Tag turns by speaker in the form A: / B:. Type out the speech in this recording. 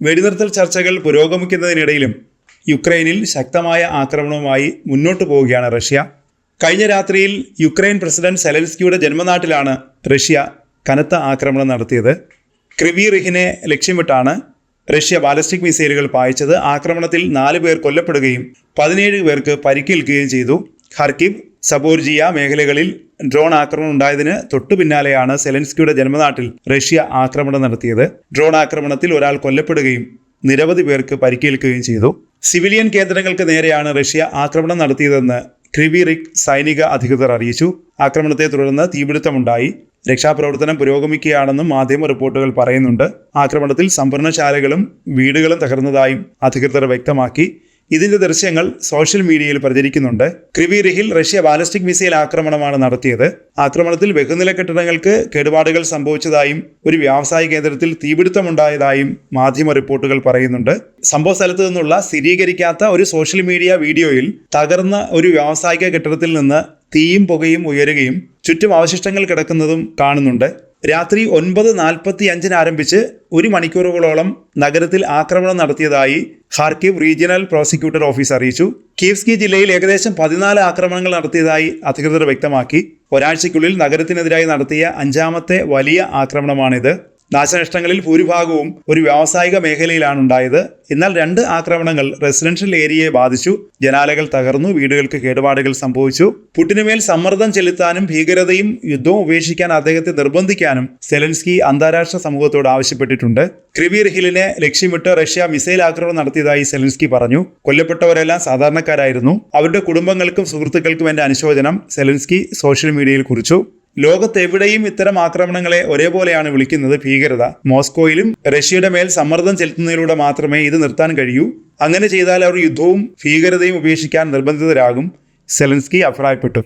A: വെടിനിർത്തൽ ചർച്ചകൾ പുരോഗമിക്കുന്നതിനിടയിലും യുക്രൈനിൽ ശക്തമായ ആക്രമണവുമായി മുന്നോട്ടു പോവുകയാണ് റഷ്യ. കഴിഞ്ഞ രാത്രിയിൽ യുക്രൈൻ പ്രസിഡന്റ് സെലൻസ്കിയുടെ ജന്മനാട്ടിലാണ് റഷ്യ കനത്ത ആക്രമണം നടത്തിയത്. ക്രിവി റിഹിനെ ലക്ഷ്യമിട്ടാണ് റഷ്യ ബാലിസ്റ്റിക് മിസൈലുകൾ പായിച്ചത്. ആക്രമണത്തിൽ 4 പേർ കൊല്ലപ്പെടുകയും 17 പേർക്ക് പരിക്കേൽക്കുകയും ചെയ്തു. ഖാർക്കിവ്, സബോർജിയ മേഖലകളിൽ ഡ്രോൺ ആക്രമണം ഉണ്ടായതിന് തൊട്ടു പിന്നാലെയാണ് സെലൻസ്കിയുടെ ജന്മനാട്ടിൽ റഷ്യ ആക്രമണം നടത്തിയത്. ഡ്രോൺ ആക്രമണത്തിൽ ഒരാൾ കൊല്ലപ്പെടുകയും നിരവധി പേർക്ക് പരിക്കേൽക്കുകയും ചെയ്തു. സിവിലിയൻ കേന്ദ്രങ്ങൾക്ക് നേരെയാണ് റഷ്യ ആക്രമണം നടത്തിയതെന്ന് ക്രിവി റിഹ് സൈനിക അധികൃതർ അറിയിച്ചു. ആക്രമണത്തെ തുടർന്ന് തീപിടുത്തമുണ്ടായി. രക്ഷാപ്രവർത്തനം പുരോഗമിക്കുകയാണെന്നും മാധ്യമ റിപ്പോർട്ടുകൾ പറയുന്നുണ്ട്. ആക്രമണത്തിൽ സംഭരണശാലകളും വീടുകളും തകർന്നതായും അധികൃതർ വ്യക്തമാക്കി. ഇതിന്റെ ദൃശ്യങ്ങൾ സോഷ്യൽ മീഡിയയിൽ പ്രചരിക്കുന്നുണ്ട്. ക്രിവി റിഹിൽ റഷ്യ ബാലിസ്റ്റിക് മിസൈൽ ആക്രമണമാണ് നടത്തിയത്. ആക്രമണത്തിൽ ബഹുനില കെട്ടിടങ്ങൾക്ക് കേടുപാടുകൾ സംഭവിച്ചതായും ഒരു വ്യവസായ കേന്ദ്രത്തിൽ തീപിടുത്തമുണ്ടായതായും മാധ്യമ റിപ്പോർട്ടുകൾ പറയുന്നുണ്ട്. സംഭവ സ്ഥലത്ത് നിന്നുള്ള സ്ഥിരീകരിക്കാത്ത ഒരു സോഷ്യൽ മീഡിയ വീഡിയോയിൽ തകർന്ന ഒരു വ്യാവസായിക കെട്ടിടത്തിൽ നിന്ന് തീയും പുകയും ഉയരുകയും ചുറ്റും അവശിഷ്ടങ്ങൾ കിടക്കുന്നതും കാണുന്നുണ്ട്. രാത്രി 9:45 ആരംഭിച്ച് 1 മണിക്കൂറുകളോളം നഗരത്തിൽ ആക്രമണം നടത്തിയതായി ഖാർക്കിവ് റീജിയണൽ പ്രോസിക്യൂട്ടർ ഓഫീസ് അറിയിച്ചു. കീവ്സ്കി ജില്ലയിൽ ഏകദേശം 14 ആക്രമണങ്ങൾ നടത്തിയതായി അധികൃതർ വ്യക്തമാക്കി. ഒരാഴ്ചയ്ക്കുള്ളിൽ നഗരത്തിനെതിരായി നടത്തിയ 5ാമത്തെ വലിയ ആക്രമണമാണിത്. നാശനഷ്ടങ്ങളിൽ ഭൂരിഭാഗവും ഒരു വ്യാവസായിക മേഖലയിലാണ് ഉണ്ടായത്. എന്നാൽ 2 ആക്രമണങ്ങൾ റെസിഡൻഷ്യൽ ഏരിയയെ ബാധിച്ചു. ജനാലകൾ തകർന്നു, വീടുകൾക്ക് കേടുപാടുകൾ സംഭവിച്ചു. പുടിനുമേൽ സമ്മർദ്ദം ചെലുത്താനും ഭീകരതയും യുദ്ധവും ഉപേക്ഷിക്കാൻ അദ്ദേഹത്തെ നിർബന്ധിക്കാനും സെലൻസ്കി അന്താരാഷ്ട്ര സമൂഹത്തോട് ആവശ്യപ്പെട്ടിട്ടുണ്ട്. ക്രിവി റിഹിലിനെ ലക്ഷ്യമിട്ട് റഷ്യ മിസൈൽ ആക്രമണം നടത്തിയതായി സെലൻസ്കി പറഞ്ഞു. കൊല്ലപ്പെട്ടവരെല്ലാം സാധാരണക്കാരായിരുന്നു. അവരുടെ കുടുംബങ്ങൾക്കും സുഹൃത്തുക്കൾക്കും എന്റെ അനുശോചനം സെലൻസ്കി സോഷ്യൽ മീഡിയയിൽ കുറിച്ചു. ലോകത്തെവിടെയും ഇത്തരം ആക്രമണങ്ങളെ ഒരേപോലെയാണ് വിളിക്കുന്നത് ഭീകരത. മോസ്കോയിലും റഷ്യയുടെ മേൽ സമ്മർദ്ദം ചെലുത്തുന്നതിലൂടെ മാത്രമേ ഇത് നിർത്താൻ കഴിയൂ. അങ്ങനെ ചെയ്താൽ അവർ യുദ്ധവും ഭീകരതയും ഉപേക്ഷിക്കാൻ നിർബന്ധിതരാകും, സെലൻസ്കി അഭിപ്രായപ്പെട്ടു.